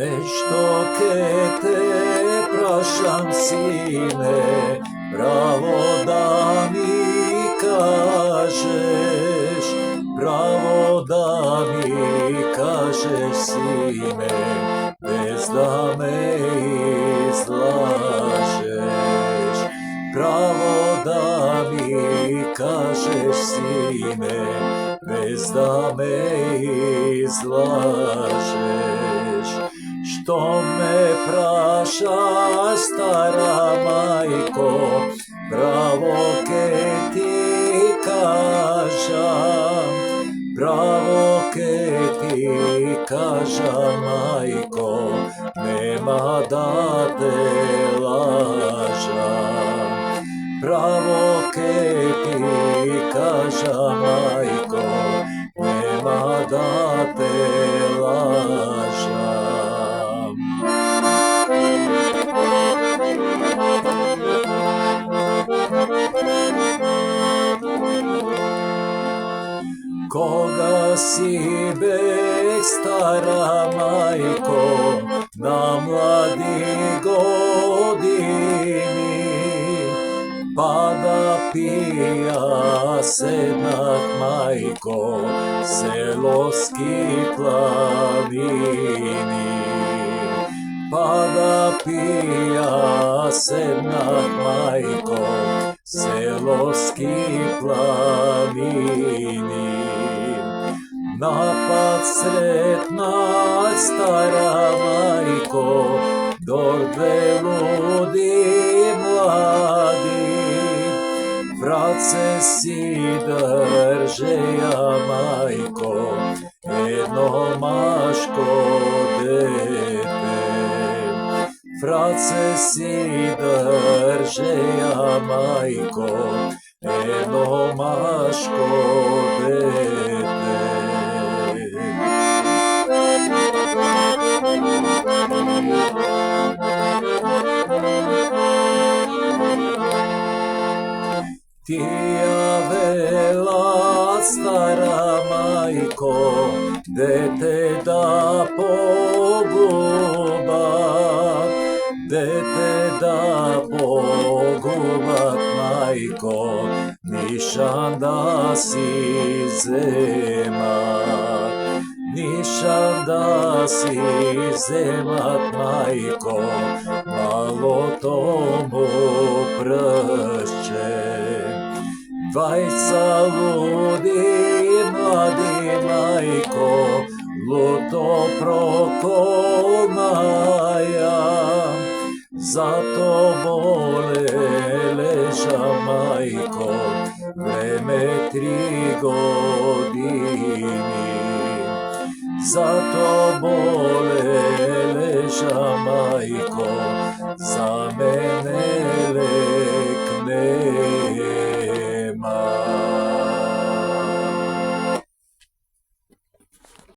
Нешто ке те прашам, сине, право да ми кажеш, право да ми кажеш, сине, без да ме излажеш. Право да ми кажеш, сине, без да ме излажеш. Што ме праша, стара мајко, право ке ти кажам, право ке ти кажам, мајко, нема да те лажам. Право ке ти кажам, мајко, нема да те лажам. Кога си бе, стара мајко, на млади години, па да пија седнах, мајко, селоски планини. Па да пија седнах, мајко, селоски планини. Напад сретнах, стара мајко, дор две луди млади, братце си држеја, мајко, едно машко дете. Братце си држеја, мајко, едно машко дете. Тија велат, стара мајко, дете да погубат, дете да погубат, мајко, нишан да си земат. Нишан да си земат, мајко, малото му пршче. Двајца луди млади, мајко, луто проколнаја, зато боле лежа, мајко, време 3 години. Зато боле лежа, мајко, за мене